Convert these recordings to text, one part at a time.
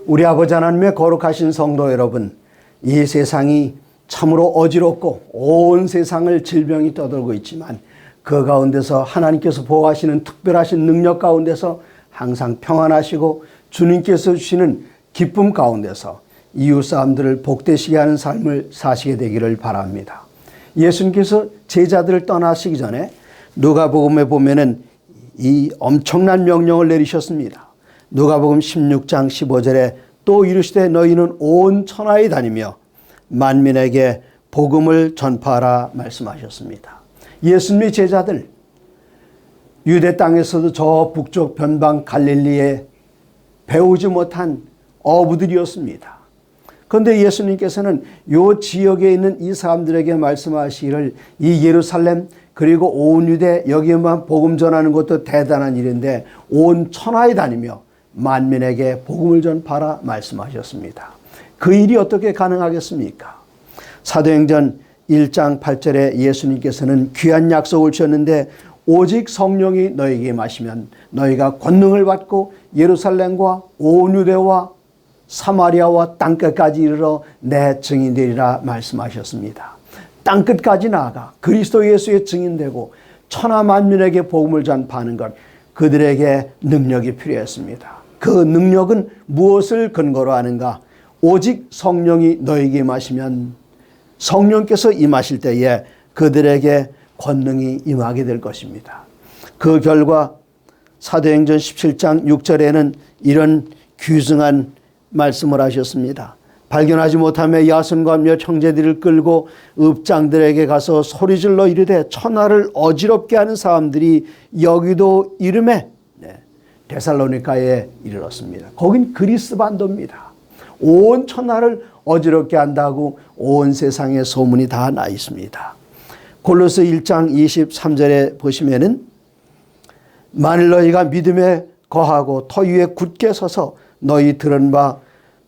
우리 아버지 하나님의 거룩하신 성도 여러분, 이 세상이 참으로 어지럽고 온 세상을 질병이 떠돌고 있지만 그 가운데서 하나님께서 보호하시는 특별하신 능력 가운데서 항상 평안하시고 주님께서 주시는 기쁨 가운데서 이웃 사람들을 복되시게 하는 삶을 사시게 되기를 바랍니다. 예수님께서 제자들을 떠나시기 전에 누가복음에 보면은 이 엄청난 명령을 내리셨습니다. 누가복음 16장 15절에 또 이르시되 너희는 온 천하에 다니며 만민에게 복음을 전파하라 말씀하셨습니다. 예수님의 제자들, 유대 땅에서도 저 북쪽 변방 갈릴리에 배우지 못한 어부들이었습니다. 그런데 예수님께서는 이 지역에 있는 이 사람들에게 말씀하시기를 이 예루살렘 그리고 온 유대 여기에만 복음 전하는 것도 대단한 일인데 온 천하에 다니며 만민에게 복음을 전파하라 말씀하셨습니다. 그 일이 어떻게 가능하겠습니까? 사도행전 1장 8절에 예수님께서는 귀한 약속을 주셨는데 오직 성령이 너희에게 임하시면 너희가 권능을 받고 예루살렘과 온 유대와 사마리아와 땅끝까지 이르러 내 증인되리라 말씀하셨습니다. 땅끝까지 나아가 그리스도 예수의 증인되고 천하 만민에게 복음을 전파하는 것, 그들에게 능력이 필요했습니다. 그 능력은 무엇을 근거로 하는가? 오직 성령이 너희에게 임하시면 성령께서 임하실 때에 그들에게 권능이 임하게 될 것입니다. 그 결과 사도행전 17장 6절에는 이런 귀중한 말씀을 하셨습니다. 발견하지 못하며 야손과 몇 형제들을 끌고 읍장들에게 가서 소리질러 이르되 천하를 어지럽게 하는 사람들이 여기도 이름에 데살로니가에 이르렀습니다. 거긴 그리스 반도입니다. 온 천하를 어지럽게 한다고 온 세상에 소문이 다 나 있습니다. 골로새 1장 23절에 보시면은 만일 너희가 믿음에 거하고 터 위에 굳게 서서 너희 들은 바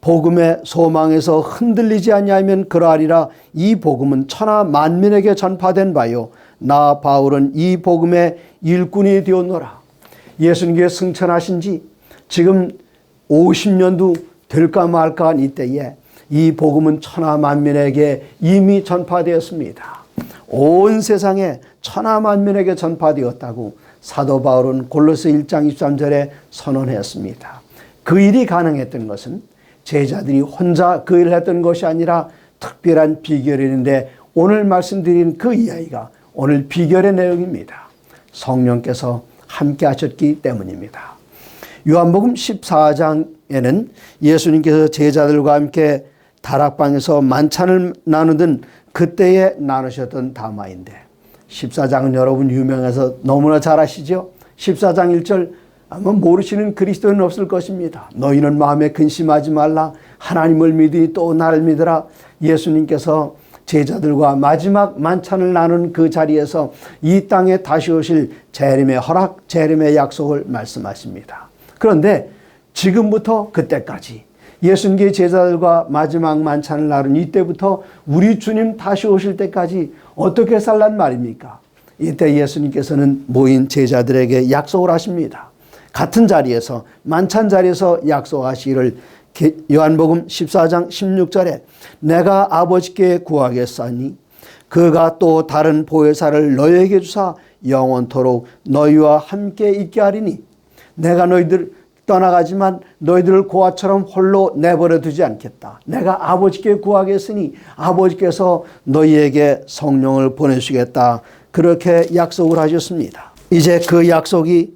복음의 소망에서 흔들리지 아니하면 그러하리라. 이 복음은 천하 만민에게 전파된 바요 나 바울은 이 복음의 일꾼이 되었노라. 예수님께 승천하신 지 지금 50년도 될까 말까 한 이때에 이 복음은 천하 만민에게 이미 전파되었습니다. 온 세상에 천하 만민에게 전파되었다고 사도 바울은 골로새 1장 23절에 선언했습니다. 그 일이 가능했던 것은 제자들이 혼자 그 일을 했던 것이 아니라 특별한 비결이 있는데 오늘 말씀드린 그 이야기가 오늘 비결의 내용입니다. 성령께서 함께 하셨기 때문입니다. 요한복음 14장에는 예수님께서 제자들과 함께 다락방에서 만찬을 나누던 그때에 나누셨던 담화인데 14장은 여러분 유명해서 너무나 잘 아시죠? 14장 1절 아마 모르시는 그리스도인은 없을 것입니다. 너희는 마음에 근심하지 말라. 하나님을 믿으니 또 나를 믿으라. 예수님께서 제자들과 마지막 만찬을 나눈 그 자리에서 이 땅에 다시 오실 재림의 허락, 재림의 약속을 말씀하십니다. 그런데 지금부터 그때까지 예수님께 제자들과 마지막 만찬을 나눈 이때부터 우리 주님 다시 오실 때까지 어떻게 살란 말입니까? 이때 예수님께서는 모인 제자들에게 약속을 하십니다. 같은 자리에서 만찬 자리에서 약속하시기를 요한복음 14장 16절에 내가 아버지께 구하겠사니 그가 또 다른 보혜사를 너희에게 주사 영원토록 너희와 함께 있게 하리니 내가 너희들 떠나가지만 너희들을 고아처럼 홀로 내버려 두지 않겠다. 내가 아버지께 구하겠으니 아버지께서 너희에게 성령을 보내주시겠다. 그렇게 약속을 하셨습니다. 이제 그 약속이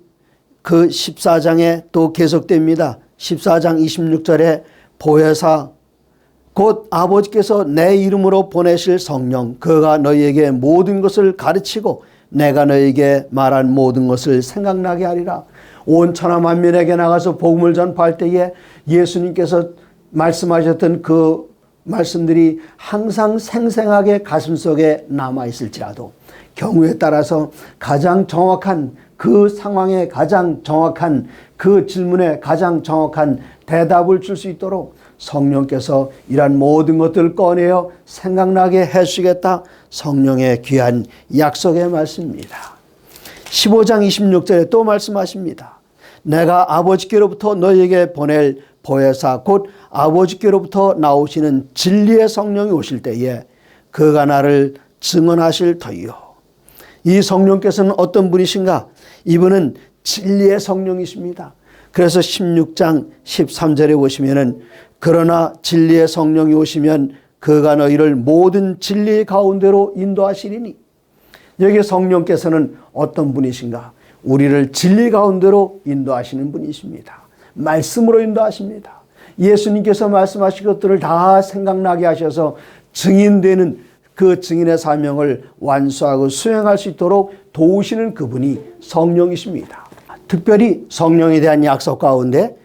그 14장에 또 계속됩니다. 14장 26절에 보혜사 곧 아버지께서 내 이름으로 보내실 성령 그가 너희에게 모든 것을 가르치고 내가 너희에게 말한 모든 것을 생각나게 하리라. 온 천하 만민에게 나가서 복음을 전파할 때에 예수님께서 말씀하셨던 그 말씀들이 항상 생생하게 가슴속에 남아있을지라도 경우에 따라서 가장 정확한 그 상황에 가장 정확한 그 질문에 가장 정확한 대답을 줄 수 있도록 성령께서 이러한 모든 것들을 꺼내어 생각나게 해주시겠다. 성령의 귀한 약속의 말씀입니다. 15장 26절에 또 말씀하십니다. 내가 아버지께로부터 너희에게 보낼 보혜사 곧 아버지께로부터 나오시는 진리의 성령이 오실 때에 그가 나를 증언하실 터이요. 이 성령께서는 어떤 분이신가? 이분은 진리의 성령이십니다. 그래서 16장 13절에 보시면은 그러나 진리의 성령이 오시면 그가 너희를 모든 진리 가운데로 인도하시리니, 여기 성령께서는 어떤 분이신가? 우리를 진리 가운데로 인도하시는 분이십니다. 말씀으로 인도하십니다. 예수님께서 말씀하신 것들을 다 생각나게 하셔서 증인되는 그 증인의 사명을 완수하고 수행할 수 있도록 도우시는 그분이 성령이십니다. 특별히 성령에 대한 약속 가운데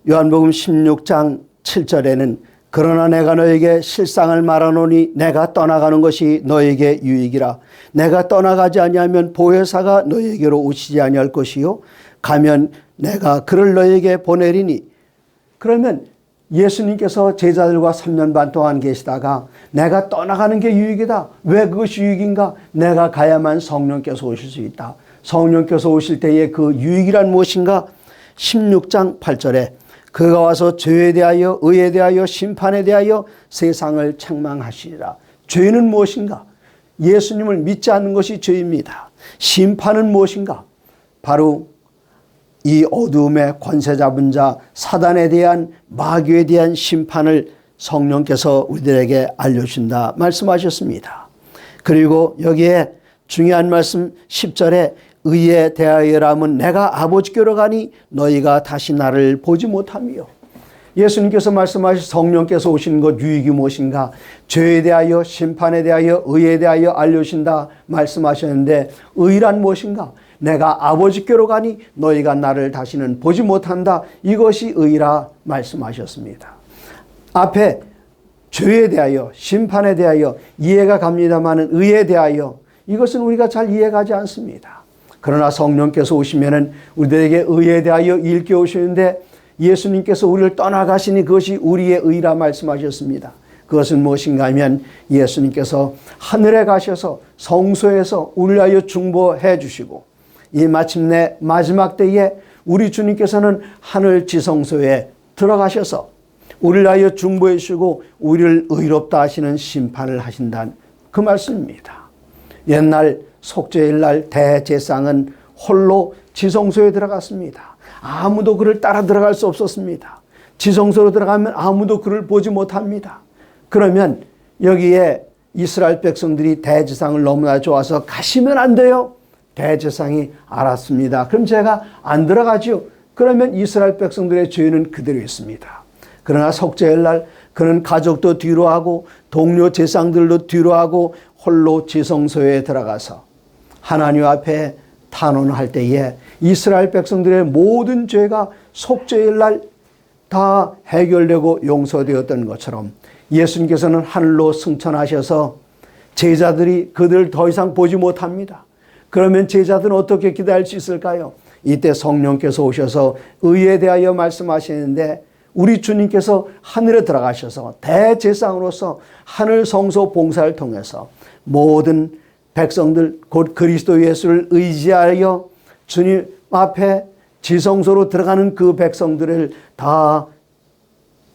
요한복음 16장 7절에는 그러나 내가 너에게 실상을 말하노니 내가 떠나가는 것이 너에게 유익이라. 내가 떠나가지 아니하면 보혜사가 너에게로 오시지 아니할 것이요 가면 내가 그를 너에게 보내리니. 그러면 예수님께서 제자들과 3년 반 동안 계시다가 내가 떠나가는 게 유익이다. 왜 그것이 유익인가? 내가 가야만 성령께서 오실 수 있다. 성령께서 오실 때의 그 유익이란 무엇인가? 16장 8절에 그가 와서 죄에 대하여 의에 대하여 심판에 대하여 세상을 책망하시리라. 죄는 무엇인가? 예수님을 믿지 않는 것이 죄입니다. 심판은 무엇인가? 바로 이 어두움의 권세 잡은 자 사단에 대한 마귀에 대한 심판을 성령께서 우리들에게 알려준다 말씀하셨습니다. 그리고 여기에 중요한 말씀 10절에 의에 대하여라면 내가 아버지께로 가니 너희가 다시 나를 보지 못하며. 예수님께서 말씀하신 성령께서 오신 것 유익이 무엇인가? 죄에 대하여 심판에 대하여 의에 대하여 알려주신다 말씀하셨는데 의란 무엇인가? 내가 아버지께로 가니 너희가 나를 다시는 보지 못한다. 이것이 의라 말씀하셨습니다. 앞에 죄에 대하여 심판에 대하여 이해가 갑니다만 의에 대하여 이것은 우리가 잘 이해가지 않습니다. 그러나 성령께서 오시면은 우리들에게 의에 대하여 일깨우시는데 예수님께서 우리를 떠나가시니 그것이 우리의 의라 말씀하셨습니다. 그것은 무엇인가 하면 예수님께서 하늘에 가셔서 성소에서 우리를 위하여 중보해 주시고 이 마침내 마지막 때에 우리 주님께서는 하늘 지성소에 들어가셔서 우리를 위하여 중보해 주시고 우리를 의롭다 하시는 심판을 하신다는 그 말씀입니다. 옛날 속죄일 날 대제사장은 홀로 지성소에 들어갔습니다. 아무도 그를 따라 들어갈 수 없었습니다. 지성소로 들어가면 아무도 그를 보지 못합니다. 그러면 여기에 이스라엘 백성들이 대제사장을 너무나 좋아서 가시면 안 돼요. 대제사장이 알았습니다. 그럼 제가 안 들어가죠. 그러면 이스라엘 백성들의 죄는 그대로 있습니다. 그러나 속죄일 날 그는 가족도 뒤로 하고 동료 제사장들도 뒤로 하고 홀로 지성소에 들어가서 하나님 앞에 탄원할 때에 이스라엘 백성들의 모든 죄가 속죄일 날 다 해결되고 용서되었던 것처럼 예수님께서는 하늘로 승천하셔서 제자들이 그들을 더 이상 보지 못합니다. 그러면 제자들은 어떻게 기다릴 수 있을까요? 이때 성령께서 오셔서 의에 대하여 말씀하시는데 우리 주님께서 하늘에 들어가셔서 대제사장으로서 하늘 성소 봉사를 통해서 모든 백성들 곧 그리스도 예수를 의지하여 주님 앞에 지성소로 들어가는 그 백성들을 다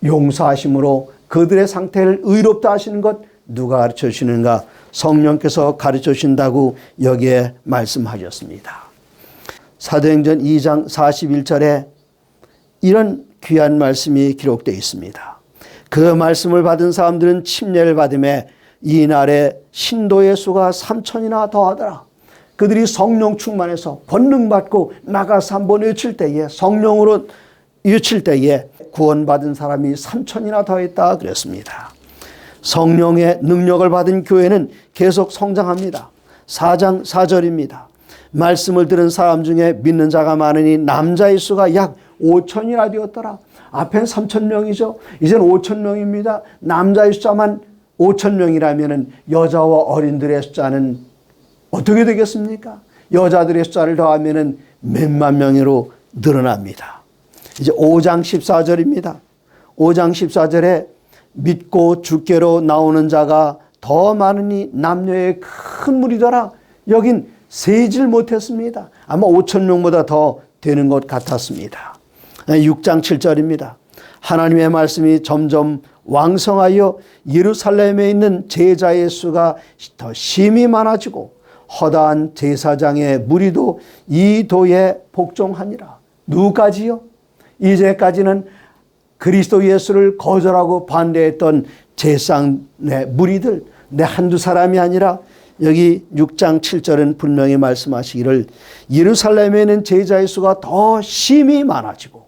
용서하심으로 그들의 상태를 의롭다 하시는 것 누가 가르쳐 주시는가? 성령께서 가르쳐 주신다고 여기에 말씀하셨습니다. 사도행전 2장 41절에 이런 귀한 말씀이 기록되어 있습니다. 그 말씀을 받은 사람들은 침례를 받음에 이날에 신도의 수가 3,000이나 더하더라. 그들이 성령 충만해서 권능 받고 나가서 한번 외칠 때에 성령으로 외칠 때에 구원받은 사람이 3,000이나 더했다 그랬습니다. 성령의 능력을 받은 교회는 계속 성장합니다. 4장 4절입니다. 말씀을 들은 사람 중에 믿는 자가 많으니 남자의 수가 약 5,000이나 되었더라. 앞엔 3,000명이죠. 이제는 5,000명입니다. 남자의 숫자만 5,000명이라면 여자와 어린들의 숫자는 어떻게 되겠습니까? 여자들의 숫자를 더하면 몇만 명으로 늘어납니다. 이제 5장 14절입니다. 5장 14절에 믿고 주께로 나오는 자가 더 많으니 남녀의 큰 무리더라. 여긴 세질 못했습니다. 아마 5,000명보다 더 되는 것 같았습니다. 6장 7절입니다. 하나님의 말씀이 점점 왕성하여 예루살렘에 있는 제자의 수가 더 심히 많아지고 허다한 제사장의 무리도 이 도에 복종하니라. 누구까지요? 이제까지는 그리스도 예수를 거절하고 반대했던 제사장의 무리들, 내 한두 사람이 아니라 여기 6장 7절은 분명히 말씀하시기를 예루살렘에 있는 제자의 수가 더 심히 많아지고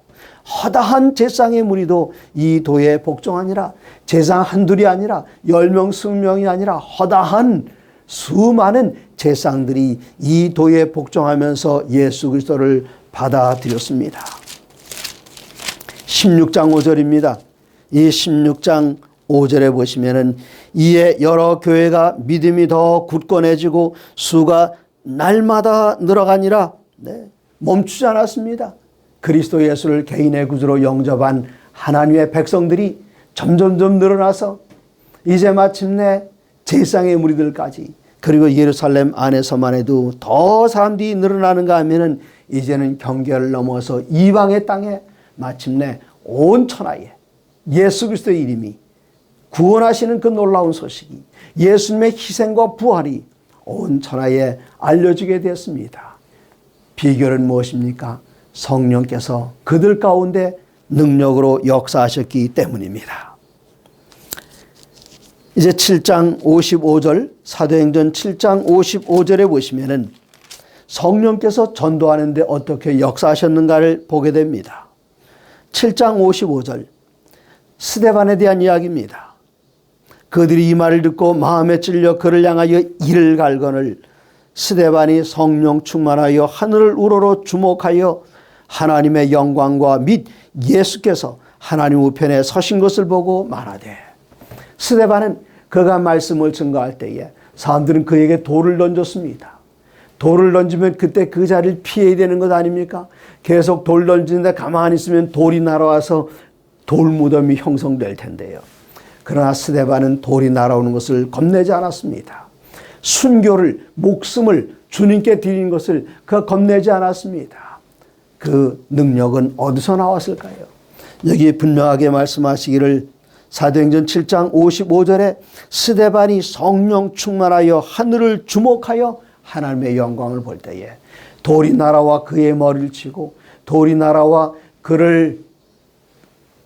허다한 제사장의 무리도 이 도에 복종하니라. 제사장 한둘이 아니라 10명, 20명이 아니라 허다한 수많은 제사장들이 이 도에 복종하면서 예수 그리스도를 받아들였습니다. 16장 5절입니다. 이 16장 5절에 보시면은 이에 여러 교회가 믿음이 더 굳건해지고 수가 날마다 늘어가니라. 멈추지 않았습니다. 그리스도 예수를 개인의 구주로 영접한 하나님의 백성들이 점점점 늘어나서 이제 마침내 제사장의 무리들까지, 그리고 예루살렘 안에서만 해도 더 사람들이 늘어나는가 하면은 이제는 경계를 넘어서 이방의 땅에 마침내 온 천하에 예수 그리스도의 이름이, 구원하시는 그 놀라운 소식이, 예수님의 희생과 부활이 온 천하에 알려지게 되었습니다. 비결은 무엇입니까? 성령께서 그들 가운데 능력으로 역사하셨기 때문입니다. 이제 7장 55절, 사도행전 7장 55절에 보시면은 성령께서 전도하는데 어떻게 역사하셨는가를 보게 됩니다. 7장 55절, 스데반에 대한 이야기입니다. 그들이 이 말을 듣고 마음에 찔려 그를 향하여 이를 갈거늘 스데반이 성령 충만하여 하늘을 우러러 주목하여 하나님의 영광과 및 예수께서 하나님 우편에 서신 것을 보고 말하되, 스데반은 그가 말씀을 증거할 때에 사람들은 그에게 돌을 던졌습니다. 돌을 던지면 그때 그 자리를 피해야 되는 것 아닙니까? 계속 돌 던지는데 가만히 있으면 돌이 날아와서 돌무덤이 형성될 텐데요. 그러나 스데반은 돌이 날아오는 것을 겁내지 않았습니다. 순교를, 목숨을 주님께 드린 것을 그가 겁내지 않았습니다. 그 능력은 어디서 나왔을까요? 여기 분명하게 말씀하시기를 사도행전 7장 55절에 스데반이 성령 충만하여 하늘을 주목하여 하나님의 영광을 볼 때에 돌이 날아와 그의 머리를 치고 돌이 날아와 그를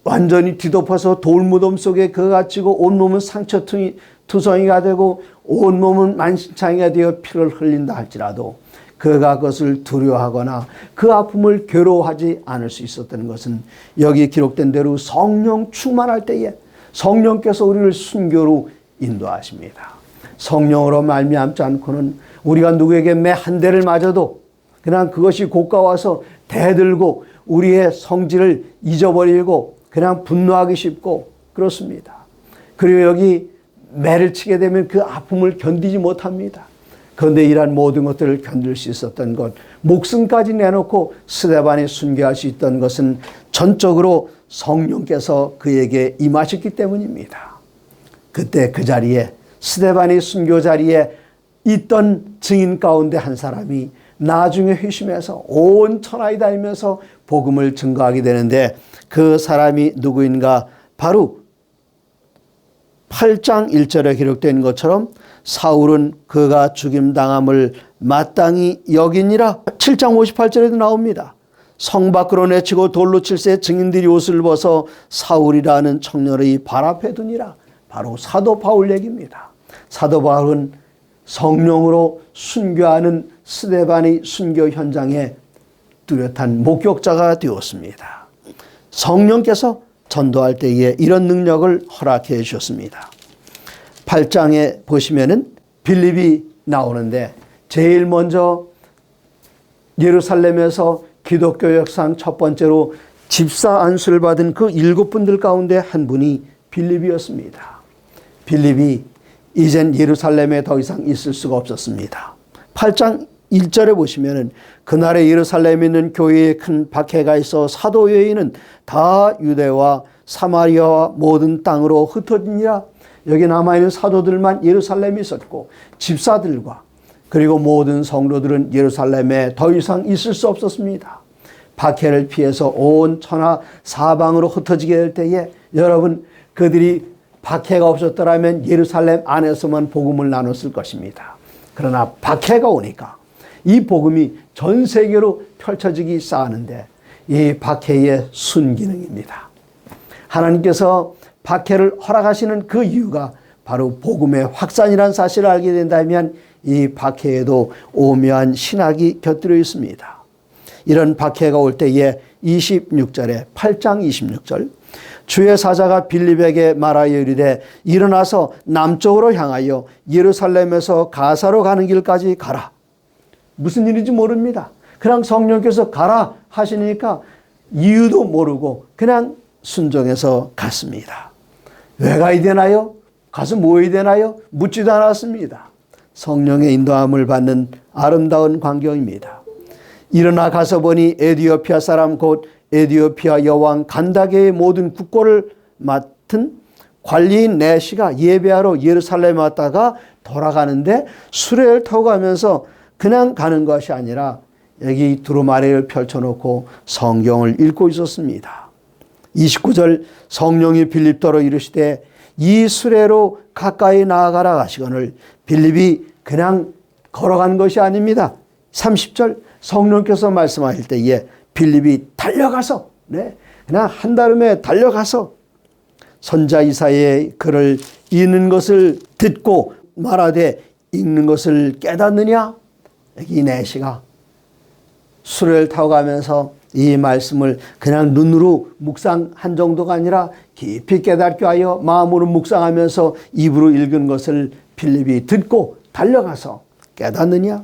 완전히 뒤덮어서 돌무덤 속에 그가 갇히고 온몸은 상처투성이가 되고 온몸은 만신창이가 되어 피를 흘린다 할지라도 그가 그것을 두려워하거나 그 아픔을 괴로워하지 않을 수 있었다는 것은 여기 기록된 대로 성령 충만할 때에 성령께서 우리를 순교로 인도하십니다. 성령으로 말미암지 않고는 우리가 누구에게 매 한 대를 맞아도 그냥 그것이 고가와서 대들고 우리의 성질을 잊어버리고 그냥 분노하기 쉽고 그렇습니다. 그리고 여기 매를 치게 되면 그 아픔을 견디지 못합니다. 그런데 이러한 모든 것들을 견딜 수 있었던 것, 목숨까지 내놓고 스데반이 순교할 수 있던 것은 전적으로 성령께서 그에게 임하셨기 때문입니다. 그때 그 자리에 스데반이 순교 자리에 있던 증인 가운데 한 사람이 나중에 회심해서 온 천하에 다니면서 복음을 증거하게 되는데 그 사람이 누구인가? 바로 8장 1절에 기록된 것처럼 사울은 그가 죽임당함을 마땅히 여기니라. 7장 58절에도 나옵니다. 성 밖으로 내치고 돌로 칠세 증인들이 옷을 벗어 사울이라는 청년의 발 앞에 두니라. 바로 사도 바울 얘기입니다. 사도 바울은 성령으로 순교하는 스데반의 순교 현장에 뚜렷한 목격자가 되었습니다. 성령께서 전도할 때에 이런 능력을 허락해 주셨습니다. 8장에 보시면은 빌립이 나오는데 제일 먼저 예루살렘에서 기독교 역사상 첫 번째로 집사 안수를 받은 그 7분들 가운데 한 분이 빌립이었습니다. 빌립이 이젠 예루살렘에 더 이상 있을 수가 없었습니다. 8장 1절에 보시면은 그날에 예루살렘에 있는 교회에 큰 박해가 있어 사도 여인은 다 유대와 사마리아와 모든 땅으로 흩어지니라. 여기 남아있는 사도들만 예루살렘에 있었고 집사들과 그리고 모든 성도들은 예루살렘에 더 이상 있을 수 없었습니다. 박해를 피해서 온 천하 사방으로 흩어지게 될 때에 여러분 그들이 박해가 없었더라면 예루살렘 안에서만 복음을 나눴을 것입니다. 그러나 박해가 오니까 이 복음이 전 세계로 펼쳐지기 시작하는데 이 박해의 순기능입니다. 하나님께서 박해를 허락하시는 그 이유가 바로 복음의 확산이라는 사실을 알게 된다면 이 박해에도 오묘한 신학이 곁들여 있습니다. 이런 박해가 올 때에 26절에 8장 26절 주의 사자가 빌립에게 말하여 이르되 일어나서 남쪽으로 향하여 예루살렘에서 가사로 가는 길까지 가라. 무슨 일인지 모릅니다. 그냥 성령께서 가라 하시니까 이유도 모르고 그냥 순종해서 갔습니다. 왜 가야 되나요? 가서 뭐 해야 되나요? 묻지도 않았습니다. 성령의 인도함을 받는 아름다운 광경입니다. 일어나 가서 보니 에디오피아 사람 곧 에디오피아 여왕 간다게의 모든 국고를 맡은 관리인 내시가 예배하러 예루살렘에 왔다가 돌아가는데 수레를 타고 가면서 그냥 가는 것이 아니라 여기 두루마리를 펼쳐놓고 성경을 읽고 있었습니다. 29절 성령이 빌립더러 이르시되 이 수레로 가까이 나아가라 하시거늘 빌립이 그냥 걸어간 것이 아닙니다. 30절 성령께서 말씀하실 때에 빌립이 달려가서 그냥 한달음에 달려가서 선자 이사야의 글을 읽는 것을 듣고 말하되 읽는 것을 깨닫느냐? 여기 내시가 수레를 타고 가면서 이 말씀을 그냥 눈으로 묵상한 정도가 아니라 깊이 깨닫게 하여 마음으로 묵상하면서 입으로 읽은 것을 빌립이 듣고 달려가서 깨닫느냐?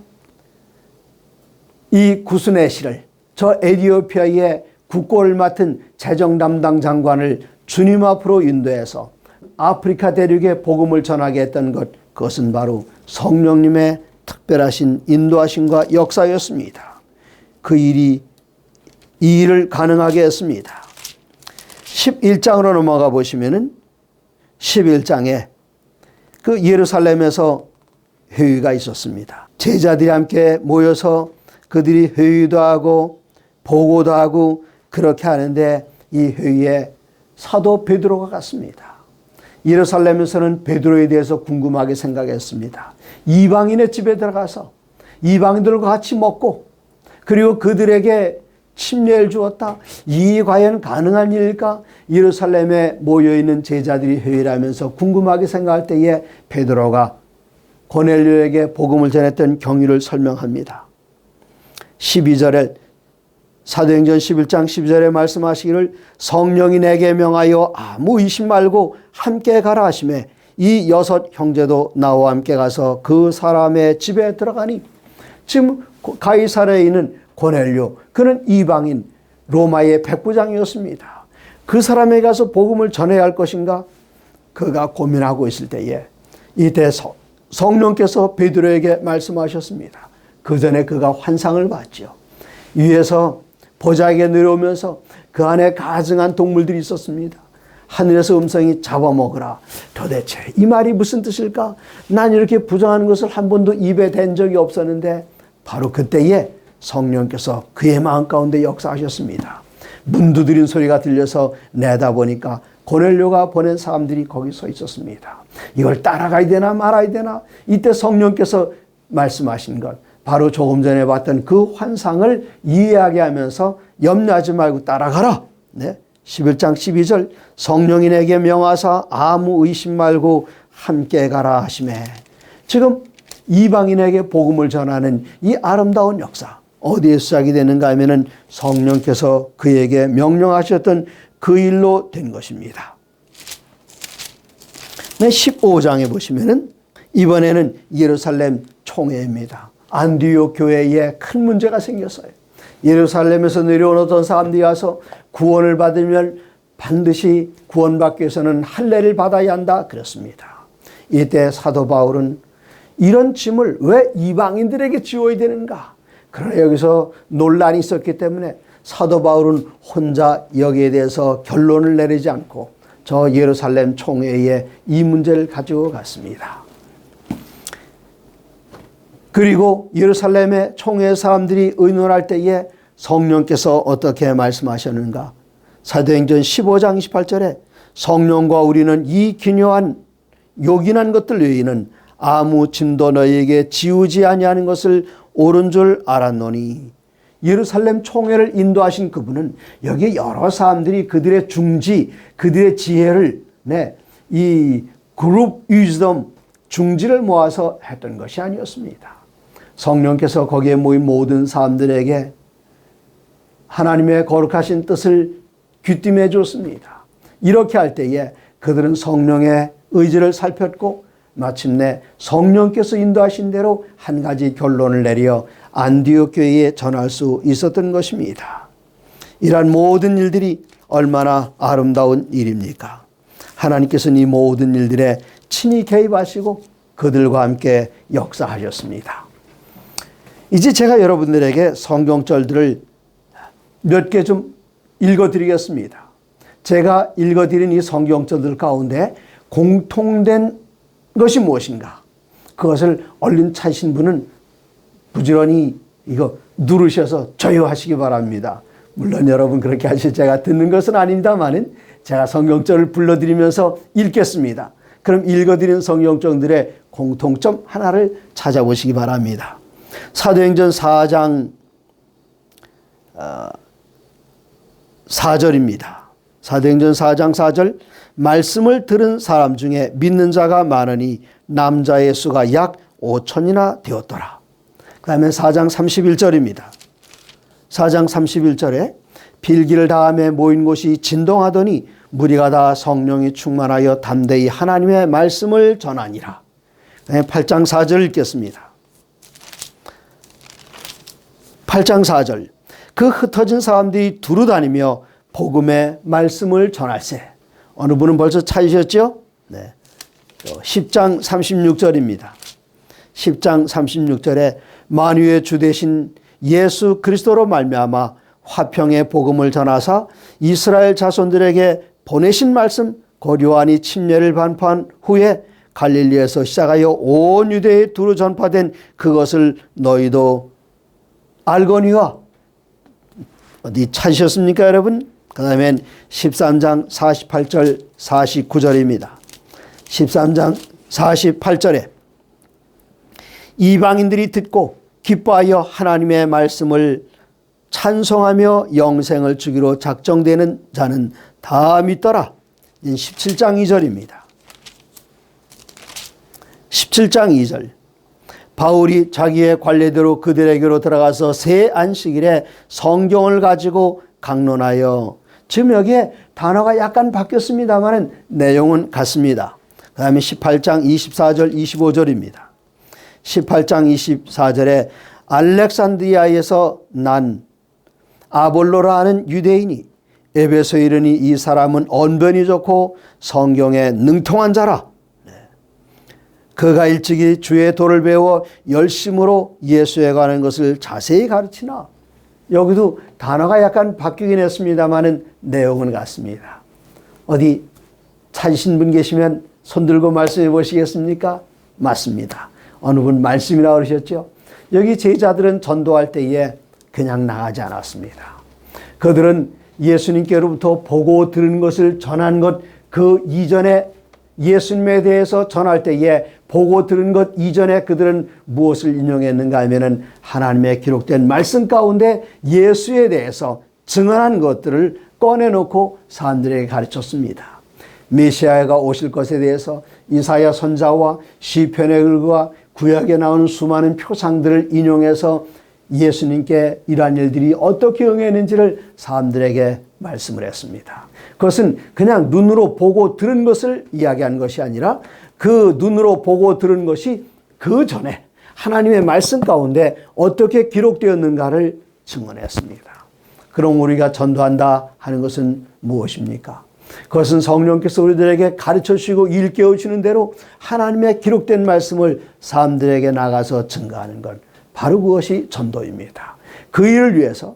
이 구스네시를 저 에디오피아의 국고를 맡은 재정 담당 장관을 주님 앞으로 인도해서 아프리카 대륙에 복음을 전하게 했던 것, 그것은 바로 성령님의 특별하신 인도하심과 역사였습니다. 그 일이 이 일을 가능하게 했습니다. 11장으로 넘어가 보시면은 11장에 그 예루살렘에서 회의가 있었습니다. 제자들이 함께 모여서 그들이 회의도 하고 보고도 하고 그렇게 하는데 이 회의에 사도 베드로가 갔습니다. 예루살렘에서는 베드로에 대해서 궁금하게 생각했습니다. 이방인의 집에 들어가서 이방인들과 같이 먹고 그리고 그들에게 침례를 주었다. 이 과연 가능한 일일까? 예루살렘에 모여있는 제자들이 회의를 하면서 궁금하게 생각할 때에 베드로가 고넬료에게 복음을 전했던 경위를 설명합니다. 12절에 사도행전 11장 12절에 말씀하시기를 성령이 내게 명하여 아무 의심 말고 함께 가라 하시매 이 6 형제도 나와 함께 가서 그 사람의 집에 들어가니 지금 가이사랴에 있는 고넬료 그는 이방인 로마의 백부장이었습니다. 그 사람에게 가서 복음을 전해야 할 것인가 그가 고민하고 있을 때에 이때 성령께서 베드로에게 말씀하셨습니다. 그 전에 그가 환상을 봤죠. 위에서 보좌에게 내려오면서 그 안에 가증한 동물들이 있었습니다. 하늘에서 음성이 잡아먹으라. 도대체 이 말이 무슨 뜻일까? 난 이렇게 부정하는 것을 한 번도 입에 댄 적이 없었는데 바로 그때에 성령께서 그의 마음 가운데 역사하셨습니다. 문 두드린 소리가 들려서 내다보니까 고넬료가 보낸 사람들이 거기 서 있었습니다. 이걸 따라가야 되나 말아야 되나? 이때 성령께서 말씀하신 것 바로 조금 전에 봤던 그 환상을 이해하게 하면서 염려하지 말고 따라가라. 11장 12절 성령이 내게 명하사 아무 의심 말고 함께 가라 하시매 지금 이방인에게 복음을 전하는 이 아름다운 역사 어디에 시작이 되는가 하면은 성령께서 그에게 명령하셨던 그 일로 된 것입니다. 15장에 보시면은 이번에는 예루살렘 총회입니다. 안디옥 교회에 큰 문제가 생겼어요. 예루살렘에서 내려온 어떤 사람들이 와서 구원을 받으면 반드시 구원받기 위해서는 할례를 받아야 한다 그랬습니다. 이때 사도 바울은 이런 짐을 왜 이방인들에게 지워야 되는가? 그러나 여기서 논란이 있었기 때문에 사도 바울은 혼자 여기에 대해서 결론을 내리지 않고 저 예루살렘 총회에 이 문제를 가지고 갔습니다. 그리고 예루살렘의 총회 사람들이 의논할 때에 성령께서 어떻게 말씀하셨는가? 사도행전 15장 28절에 성령과 우리는 이 기묘한 요긴한 것들 외에는 아무 짐도 너희에게 지우지 아니하는 것을 옳은 줄 알았노니. 예루살렘 총회를 인도하신 그분은 여기 여러 사람들이 그들의 중지, 그들의 지혜를 이 그룹 위즈덤 중지를 모아서 했던 것이 아니었습니다. 성령께서 거기에 모인 모든 사람들에게 하나님의 거룩하신 뜻을 귀띔해 줬습니다. 이렇게 할 때에 그들은 성령의 의지를 살폈고 마침내 성령께서 인도하신 대로 한 가지 결론을 내려 안디옥 교회에 전할 수 있었던 것입니다. 이러한 모든 일들이 얼마나 아름다운 일입니까? 하나님께서는 이 모든 일들에 친히 개입하시고 그들과 함께 역사하셨습니다. 이제 제가 여러분들에게 성경절들을 몇 개 좀 읽어드리겠습니다. 제가 읽어드린 이 성경절들 가운데 공통된 것이 무엇인가? 그것을 얼른 찾으신 분은 부지런히 이거 누르셔서 저요하시기 바랍니다. 물론 여러분 그렇게 하실 제가 듣는 것은 아닙니다만은 제가 성경절을 불러드리면서 읽겠습니다. 그럼 읽어드린 성경절들의 공통점 하나를 찾아보시기 바랍니다. 사도행전 4장 4절입니다. 사도행전 4장 4절 말씀을 들은 사람 중에 믿는 자가 많으니 남자의 수가 약 5천이나 되었더라. 그 다음에 4장 31절입니다. 4장 31절에 빌기를 다음에 모인 곳이 진동하더니 무리가 다 성령이 충만하여 담대히 하나님의 말씀을 전하니라. 8장 4절 읽겠습니다. 8장 4절 그 흩어진 사람들이 두루 다니며 복음의 말씀을 전할세. 어느 분은 벌써 찾으셨죠? 네. 10장 36절입니다. 10장 36절에 만유의 주 되신 예수 그리스도로 말미암아 화평의 복음을 전하사 이스라엘 자손들에게 보내신 말씀 곧 요한이 침례를 반포한 후에 갈릴리에서 시작하여 온 유대에 두루 전파된 그것을 너희도 알거니와. 어디 찾으셨습니까 여러분? 그 다음엔 13장 48절 49절입니다. 13장 48절에 이방인들이 듣고 기뻐하여 하나님의 말씀을 찬송하며 영생을 주기로 작정되는 자는 다 믿더라. 17장 2절입니다. 17장 2절 바울이 자기의 관례대로 그들에게로 들어가서 새 안식일에 성경을 가지고 강론하여, 지금 여기에 단어가 약간 바뀌었습니다만 내용은 같습니다. 그 다음에 18장 24절 25절입니다. 18장 24절에 알렉산드리아에서 난 아볼로라 하는 유대인이 에베소에 이르니 이 사람은 언변이 좋고 성경에 능통한 자라. 그가 일찍이 주의 도를 배워 열심으로 예수에 관한 것을 자세히 가르치나. 여기도 단어가 약간 바뀌긴 했습니다만 내용은 같습니다. 어디 찾으신 분 계시면 손들고 말씀해 보시겠습니까? 맞습니다. 어느 분 말씀이라고 그러셨죠? 여기 제자들은 전도할 때에 그냥 나가지 않았습니다. 그들은 예수님께로부터 보고 들은 것을 전한 것, 그 이전에 예수님에 대해서 전할 때에 보고 들은 것 이전에 그들은 무엇을 인용했는가 하면은 하나님의 기록된 말씀 가운데 예수에 대해서 증언한 것들을 꺼내놓고 사람들에게 가르쳤습니다. 메시아가 오실 것에 대해서 이사야 선자와 시편의 글과 구약에 나오는 수많은 표상들을 인용해서 예수님께 이러한 일들이 어떻게 응했는지를 사람들에게 말씀을 했습니다. 그것은 그냥 눈으로 보고 들은 것을 이야기한 것이 아니라 그 눈으로 보고 들은 것이 그 전에 하나님의 말씀 가운데 어떻게 기록되었는가를 증언했습니다. 그럼 우리가 전도한다 하는 것은 무엇입니까? 그것은 성령께서 우리들에게 가르쳐 주시고 일깨워 주시는 대로 하나님의 기록된 말씀을 사람들에게 나가서 증거하는 것, 바로 그것이 전도입니다. 그 일을 위해서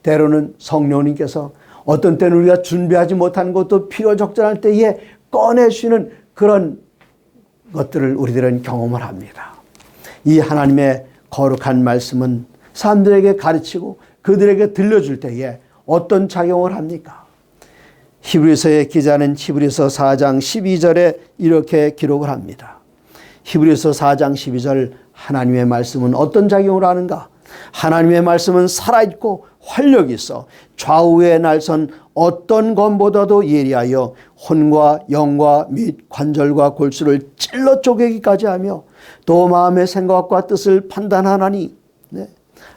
때로는 성령님께서 어떤 때는 우리가 준비하지 못한 것도 필요적절할 때에 꺼내주시는 그런 것들을 우리들은 경험을 합니다. 이 하나님의 거룩한 말씀은 사람들에게 가르치고 그들에게 들려줄 때에 어떤 작용을 합니까? 히브리서의 기자는 히브리서 4장 12절에 이렇게 기록을 합니다. 히브리서 4장 12절 하나님의 말씀은 어떤 작용을 하는가? 하나님의 말씀은 살아있고 활력이 있어 좌우의 날선 어떤 검보다도 예리하여 혼과 영과 및 관절과 골수를 찔러 쪼개기까지 하며 또 마음의 생각과 뜻을 판단하나니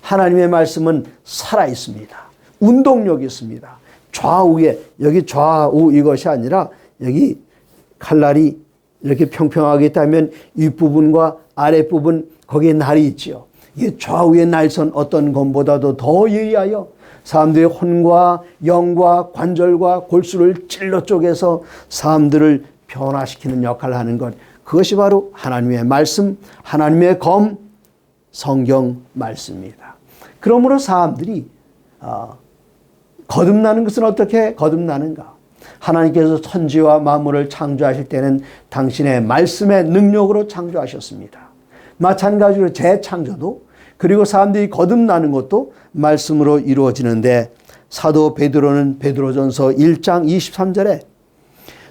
하나님의 말씀은 살아있습니다. 운동력이 있습니다. 좌우에 여기 좌우 이것이 아니라 여기 칼날이 이렇게 평평하게 있다면 윗부분과 아랫부분 거기에 날이 있지요. 이게 좌우의 날선 어떤 검보다도 더 예리하여 사람들의 혼과 영과 관절과 골수를 찔러 쪼개서 사람들을 변화시키는 역할을 하는 것, 그것이 바로 하나님의 말씀, 하나님의 검, 성경 말씀입니다. 그러므로 사람들이 거듭나는 것은 어떻게 거듭나는가? 하나님께서 천지와 만물을 창조하실 때는 당신의 말씀의 능력으로 창조하셨습니다. 마찬가지로 재창조도, 그리고 사람들이 거듭나는 것도 말씀으로 이루어지는데, 사도 베드로는 베드로전서 1장 23절에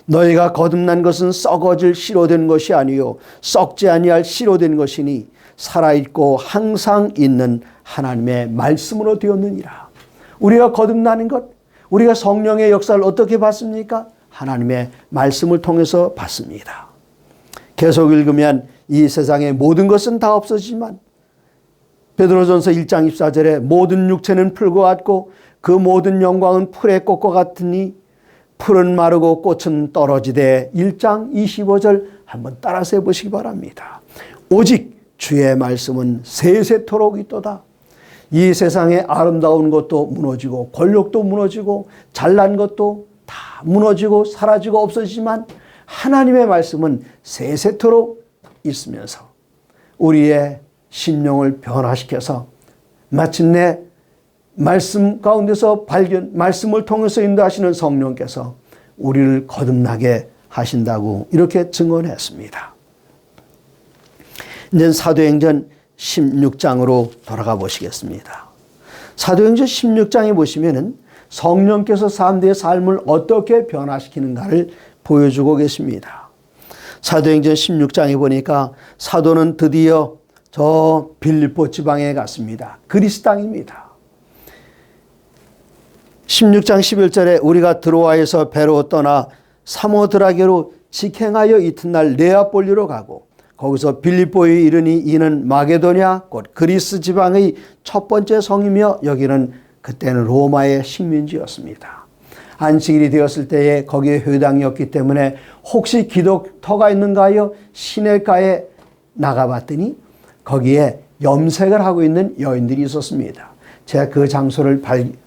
너희가 거듭난 것은 썩어질 씨로 된 것이 아니요 썩지 아니할 씨로 된 것이니 살아있고 항상 있는 하나님의 말씀으로 되었느니라. 우리가 거듭나는 것, 우리가 성령의 역사를 어떻게 받습니까? 하나님의 말씀을 통해서 받습니다. 계속 읽으면 이 세상의 모든 것은 다 없어지지만 베드로전서 1장 24절에 모든 육체는 풀과 같고 그 모든 영광은 풀의 꽃과 같으니 풀은 마르고 꽃은 떨어지되 1장 25절 한번 따라서 해보시기 바랍니다. 오직 주의 말씀은 세세토록 있도다. 이 세상에 아름다운 것도 무너지고 권력도 무너지고 잘난 것도 다 무너지고 사라지고 없어지지만 하나님의 말씀은 세세토록 있으면서 우리의 심령을 변화시켜서 마침내 말씀 가운데서 말씀을 통해서 인도하시는 성령께서 우리를 거듭나게 하신다고 이렇게 증언했습니다. 이제 사도행전 16장으로 돌아가 보시겠습니다. 사도행전 16장에 보시면은 성령께서 사람들의 삶을 어떻게 변화시키는가를 보여주고 계십니다. 사도행전 16장에 보니까 사도는 드디어 저 빌립보 지방에 갔습니다. 그리스 땅입니다. 16장 11절에 우리가 드로아에서 배로 떠나 사모드라게로 직행하여 이튿날 네아폴리로 가고 거기서 빌립보에 이르니 이는 마게도냐 곧 그리스 지방의 첫 번째 성이며 여기는 그때는 로마의 식민지였습니다. 안식일이 되었을 때에 거기에 회당이었기 때문에 혹시 기독터가 있는가 하여 시내가에 나가봤더니 거기에 염색을 하고 있는 여인들이 있었습니다. 제가 그 장소를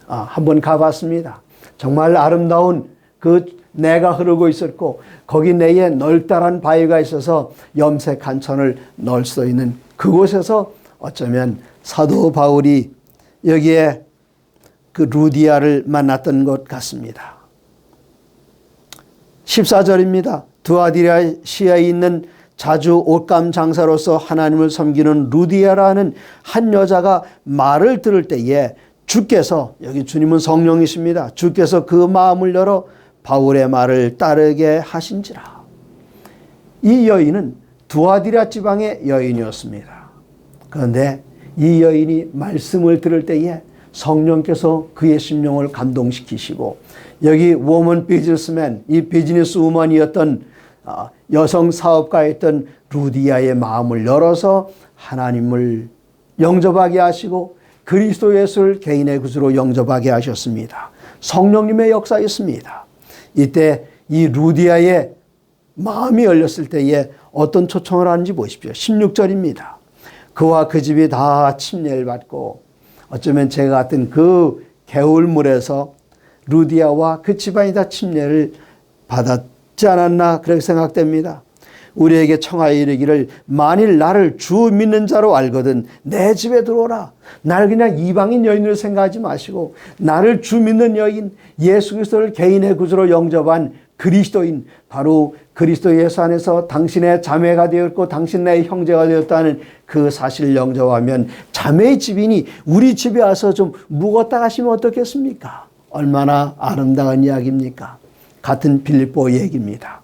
한번 가봤습니다. 정말 아름다운 그 내가 흐르고 있었고 거기 내에 넓다란 바위가 있어서 염색 한 천을 넣을 수 있는 그곳에서 어쩌면 사도 바울이 여기에 그 루디아를 만났던 것 같습니다. 14절입니다. 두아디라시아에 있는 자주 옷감 장사로서 하나님을 섬기는 루디아라는 한 여자가 말을 들을 때에 주께서, 여기 주님은 성령이십니다. 주께서 그 마음을 열어 바울의 말을 따르게 하신지라. 이 여인은 두아디라 지방의 여인이었습니다. 그런데 이 여인이 말씀을 들을 때에 성령께서 그의 심령을 감동시키시고 여기 워먼 비즈니스맨, 이 비즈니스 우먼이었던 여성 사업가였던 루디아의 마음을 열어서 하나님을 영접하게 하시고 그리스도 예수를 개인의 구주로 영접하게 하셨습니다. 성령님의 역사였습니다. 이때 이 루디아의 마음이 열렸을 때에 어떤 초청을 하는지 보십시오. 16절입니다. 그와 그 집이 다 침례를 받고 어쩌면 제가 같은 그 개울물에서 루디아와 그 집안이 다 침례를 받았지 않았나 그렇게 생각됩니다. 우리에게 청하여 이르기를 만일 나를 주 믿는 자로 알거든 내 집에 들어오라. 날 그냥 이방인 여인으로 생각하지 마시고 나를 주 믿는 여인, 예수 그리스도를 개인의 구주로 영접한 그리스도인, 바로 그리스도 예수 안에서 당신의 자매가 되었고 당신 내 형제가 되었다는 그 사실을 영접하면 자매의 집이니 우리 집에 와서 좀 묵었다 가시면 어떻겠습니까? 얼마나 아름다운 이야기입니까? 같은 빌립보 얘기입니다.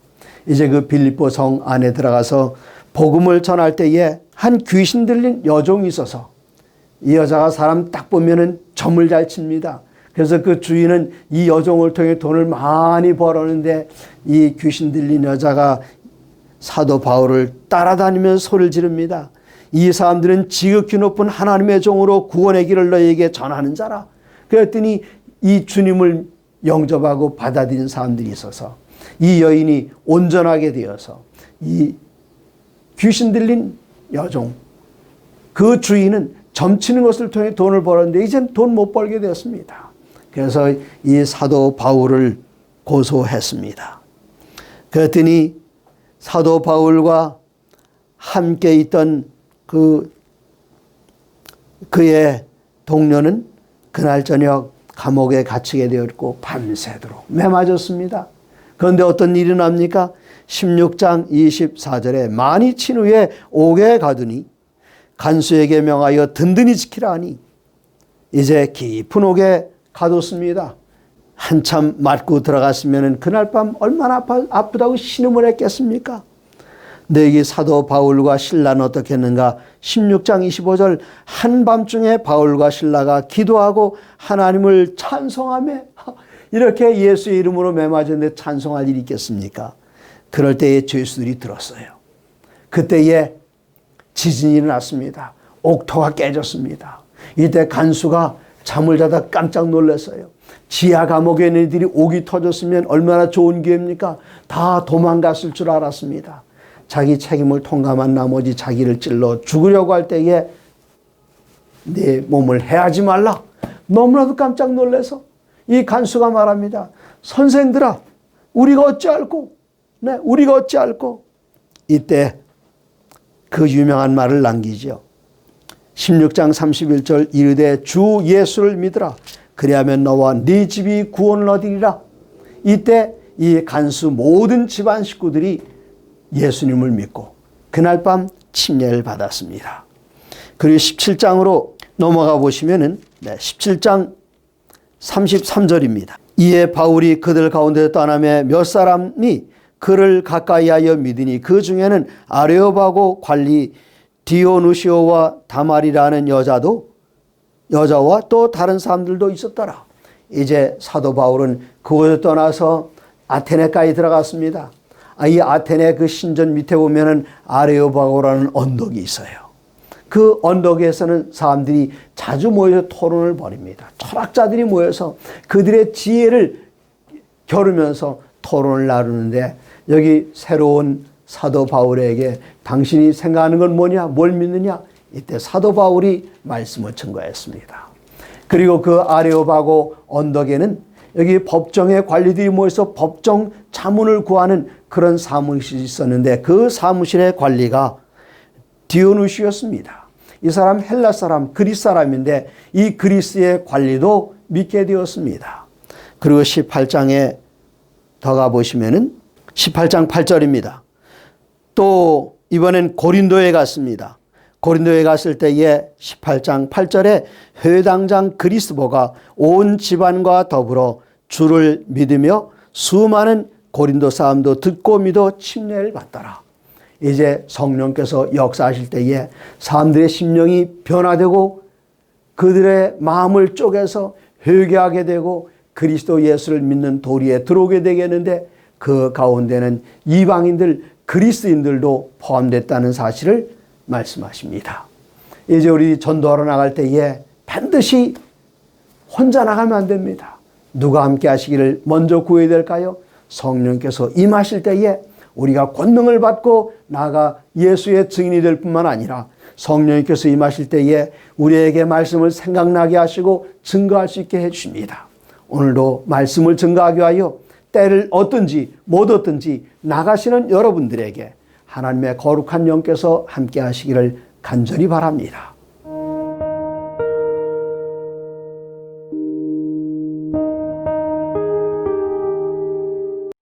이제 그 빌립보 성 안에 들어가서 복음을 전할 때에 한 귀신 들린 여종이 있어서 이 여자가 사람 딱 보면은 점을 잘 칩니다. 그래서 그 주인은 이 여종을 통해 돈을 많이 벌었는데 이 귀신 들린 여자가 사도 바울을 따라다니면서 소리를 지릅니다. 이 사람들은 지극히 높은 하나님의 종으로 구원의 길을 너희에게 전하는 자라. 그랬더니 이 주님을 영접하고 받아들인 사람들이 있어서 이 여인이 온전하게 되어서 이 귀신 들린 여종, 그 주인은 점치는 것을 통해 돈을 벌었는데 이젠 돈 못 벌게 되었습니다. 그래서 이 사도 바울을 고소했습니다. 그랬더니 사도 바울과 함께 있던 그의 동료는 그날 저녁 감옥에 갇히게 되었고 밤새도록 매맞았습니다. 그런데 어떤 일이 납니까? 16장 24절에 많이 친 후에 옥에 가두니 간수에게 명하여 든든히 지키라 하니 이제 깊은 옥에 가뒀습니다. 한참 맞고 들어갔으면 그날 밤 얼마나 아프다고 신음을 했겠습니까? 근데 여기 사도 바울과 신라는 어떻게 했는가? 16장 25절 한밤중에 바울과 신라가 기도하고 하나님을 찬송하며 이렇게 예수의 이름으로 매맞았는데 찬송할 일이 있겠습니까? 그럴 때에 죄수들이 들었어요. 그때에 지진이 일어났습니다. 옥토가 깨졌습니다. 이때 간수가 잠을 자다 깜짝 놀랐어요. 지하 감옥에 있는 이들이 옥이 터졌으면 얼마나 좋은 기회입니까? 다 도망갔을 줄 알았습니다. 자기 책임을 통감한 나머지 자기를 찔러 죽으려고 할 때에 내 몸을 해하지 말라. 너무나도 깜짝 놀라서 이 간수가 말합니다. 선생들아, 우리가 어찌할꼬? 네, 우리가 어찌할꼬? 이때 그 유명한 말을 남기죠. 16장 31절 이르되 주 예수를 믿으라. 그리하면 너와 네 집이 구원을 얻으리라. 이때 이 간수 모든 집안 식구들이 예수님을 믿고 그날 밤 침례를 받았습니다. 그리고 17장으로 넘어가 보시면은 17장 33절입니다. 이에 바울이 그들 가운데 떠나며 몇 사람이 그를 가까이하여 믿으니 그 중에는 아레오바고 관리 디오누시오와 다말이라는 여자와 또 다른 사람들도 있었더라. 이제 사도 바울은 그곳을 떠나서 아테네까지 들어갔습니다. 이 아테네 그 신전 밑에 보면은 아레오바고라는 언덕이 있어요. 그 언덕에서는 사람들이 자주 모여서 토론을 벌입니다. 철학자들이 모여서 그들의 지혜를 겨루면서 토론을 나누는데 여기 새로운 사도 바울에게 당신이 생각하는 건 뭐냐? 뭘 믿느냐? 이때 사도 바울이 말씀을 전가했습니다. 그리고 그 아레오바고 언덕에는 여기 법정의 관리들이 모여서 법정 자문을 구하는 그런 사무실이 있었는데 그 사무실의 관리가 디오누시였습니다. 이 사람 헬라 사람, 그리스 사람인데 이 그리스의 관리도 믿게 되었습니다. 그리고 18장에 더 가보시면은 18장 8절입니다. 또 이번엔 고린도에 갔습니다. 고린도에 갔을 때에 18장 8절에 회당장 그리스보가 온 집안과 더불어 주를 믿으며 수많은 고린도 사람도 듣고 믿어 침례를 받더라. 이제 성령께서 역사하실 때에 사람들의 심령이 변화되고 그들의 마음을 쪼개서 회개하게 되고 그리스도 예수를 믿는 도리에 들어오게 되겠는데 그 가운데는 이방인들, 그리스인들도 포함됐다는 사실을 말씀하십니다. 이제 우리 전도하러 나갈 때에 반드시 혼자 나가면 안 됩니다. 누가 함께 하시기를 먼저 구해야 될까요? 성령께서 임하실 때에 우리가 권능을 받고 나아가 예수의 증인이 될 뿐만 아니라 성령께서 임하실 때에 우리에게 말씀을 생각나게 하시고 증거할 수 있게 해주십니다. 오늘도 말씀을 증거하기 위하여 때를 얻든지 못 얻든지 나가시는 여러분들에게 하나님의 거룩한 영께서 함께 하시기를 간절히 바랍니다.